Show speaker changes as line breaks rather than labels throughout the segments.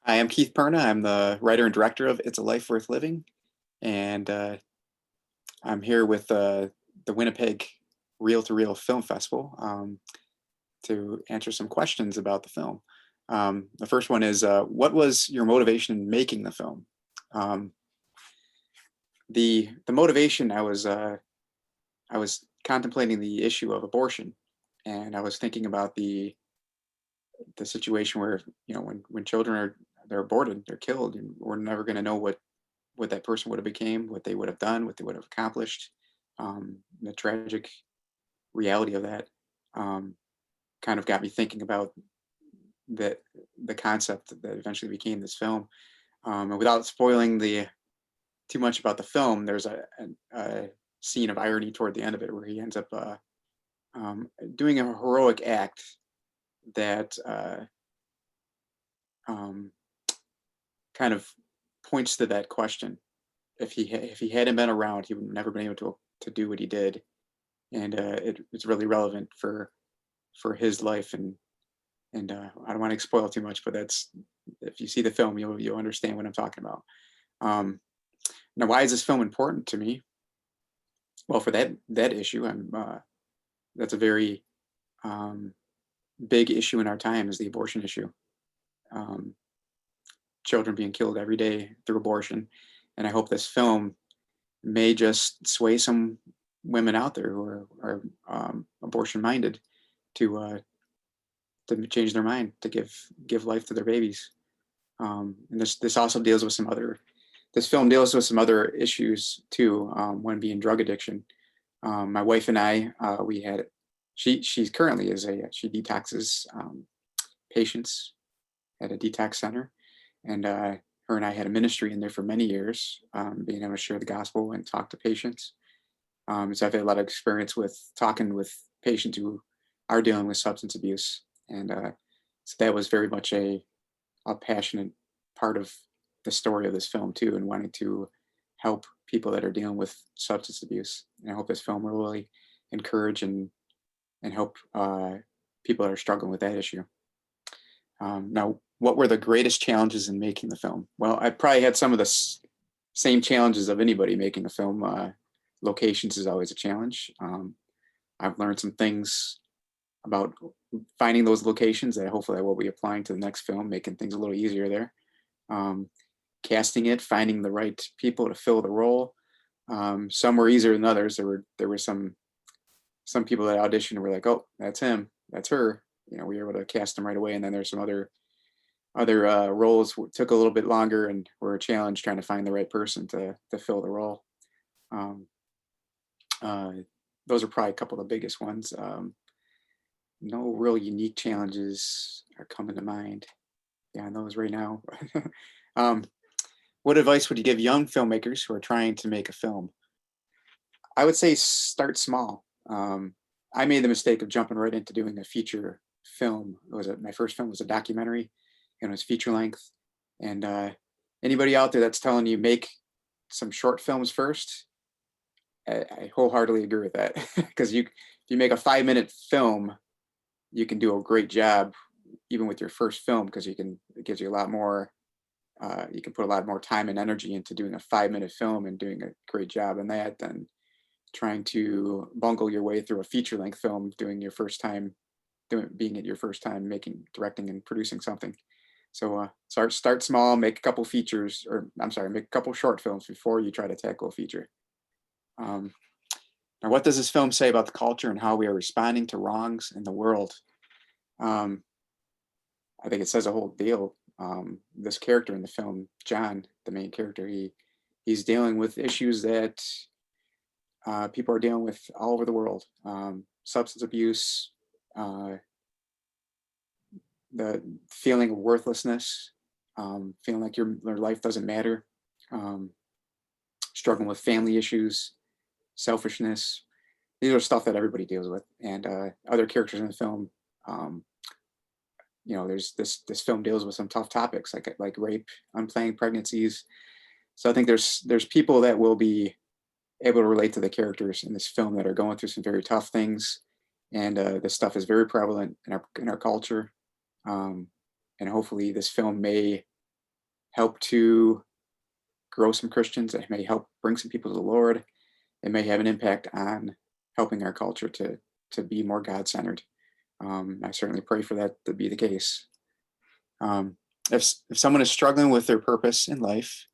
Hi, I'm Keith Perna. I'm the writer and director of It's a Life Worth Living, and I'm here with the Winnepeg Reel to Reel Film Festival to answer some questions about the film. The first one is, what was your motivation in making the film? Um, the motivation I was contemplating the issue of abortion, and I was thinking about the situation where when children they're aborted, they're killed, and we're never going to know what that person would have became, what they would have done, what they would have accomplished. The tragic reality of that um, kind of got me thinking about that the concept that eventually became this film. And without spoiling the too much about the film, there's a scene of irony toward the end of it where he ends up doing a heroic act that um, kind of points to that question. If he hadn't been around, he would never been able to do what he did, and it's really relevant for his life. And I don't want to spoil too much, but that's if you see the film, you'll understand what I'm talking about. Um, Now, why is this film important to me? Well, for that issue, that's a very um, big issue in our time is the abortion issue. Um, Children being killed every day through abortion, and I hope this film may just sway some women out there who are abortion minded to to change their mind to give life to their babies. And this also deals with some other. This film deals with some other issues too. One being drug addiction. My wife and I, we had. She's currently is a she detoxes patients at a detox center, and her and I had a ministry in there for many years, being able to share the gospel and talk to patients. So I've had a lot of experience with talking with patients who are dealing with substance abuse, and so that was very much a passionate part of the story of this film too, and wanting to help people that are dealing with substance abuse. And I hope this film will really encourage and help people that are struggling with that issue. Now, what were the greatest challenges in making the film? Well, I probably had some of the same challenges of anybody making a film. Locations is always a challenge. I've learned some things about finding those locations that hopefully I will be applying to the next film, making things a little easier there. Um, Casting it, finding the right people to fill the role. Some were easier than others. There were some people that auditioned and were like, oh, that's him, that's her. We were able to cast them right away. And then there's some other roles took a little bit longer and were a challenge trying to find the right person to fill the role. Um, uh, those are probably a couple of the biggest ones. No real unique challenges are coming to mind. Yeah, those right now. um, what advice would you give young filmmakers who are trying to make a film? I would say start small. I made the mistake of jumping right into doing a feature film. My first film was a documentary, and it was feature length. And anybody out there that's telling you make some short films first, I wholeheartedly agree with that because if you make a 5 minute film, you can do a great job even with your first film because it gives you a lot more. You can put a lot more time and energy into doing a 5 minute film and doing a great job in that than trying to bungle your way through a feature length film doing your first time being at your first time making, directing, and producing something. So start small, make a couple features, or I'm sorry, make a couple short films before you try to tackle a feature. Um, Now, what does this film say about the culture and how we are responding to wrongs in the world? Um, I think it says a whole deal. This character in the film, John, the main character, he's dealing with issues that people are dealing with all over the world. Substance abuse, uh, the feeling of worthlessness, feeling like your life doesn't matter, um, struggling with family issues, selfishness. These are stuff that everybody deals with, and other characters in the film. Um, there's this film deals with some tough topics like rape, unplanned pregnancies. So I think there's people that will be able to relate to the characters in this film that are going through some very tough things, and this stuff is very prevalent in our culture. Um, and hopefully, this film may help to grow some Christians. It may help bring some people to the Lord. It may have an impact on helping our culture to be more God-centered. I certainly pray for that to be the case. Um, if someone is struggling with their purpose in life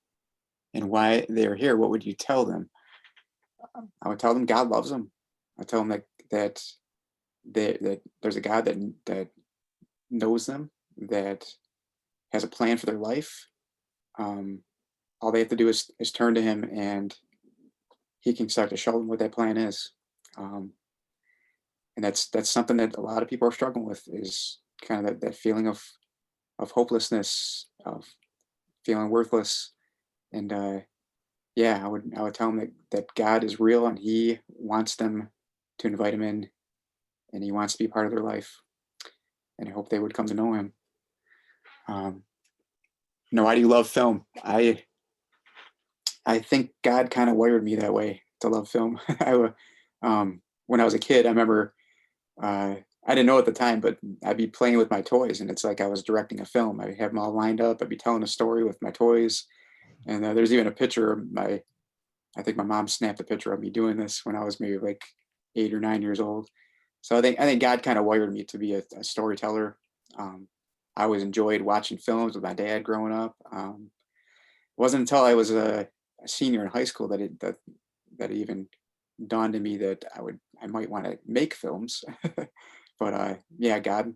and why they're here, what would you tell them? I would tell them God loves them. I tell them that there's a God that knows them, that has a plan for their life. Um, all they have to do is turn to Him, and He can start to show them what that plan is. Um, and that's something that a lot of people are struggling with, is kind of that feeling of hopelessness, of feeling worthless. And yeah, I would tell them that God is real, and He wants them to invite Him in, and He wants to be part of their life. And I hope they would come to know Him. Um, why do you love film? I think God kind of wired me that way to love film. When I was a kid, I remember I didn't know at the time, but I'd be playing with my toys, and it's like I was directing a film. I'd have them all lined up. I'd be telling a story with my toys, and there's even a picture of my. I think my mom snapped a picture of me doing this when I was maybe like 8 or 9 years old. So I think God kind of wired me to be a storyteller. I always enjoyed watching films with my dad growing up. It wasn't until I was a senior in high school that it even dawned on me that I might want to make films. But yeah, God,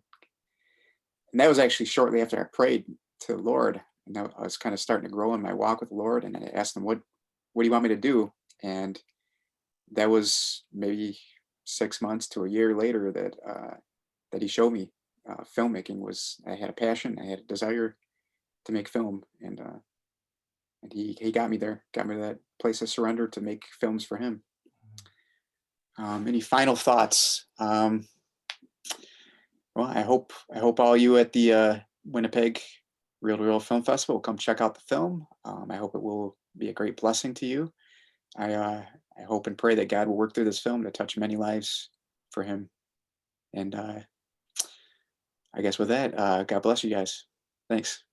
and that was actually shortly after I prayed to the Lord, and I was kind of starting to grow in my walk with the Lord, and I asked Him, what do you want me to do? And that was maybe 6 months to a year later that He showed me filmmaking was. I had a passion, I had a desire to make film, and he got me there, got me to that place of surrender to make films for Him. Any final thoughts? Well, I hope all you at the Winnepeg Reel to Reel Film Festival will come check out the film. I hope it will be a great blessing to you. I hope and pray that God will work through this film to touch many lives for Him. And I guess with that, God bless you guys. Thanks.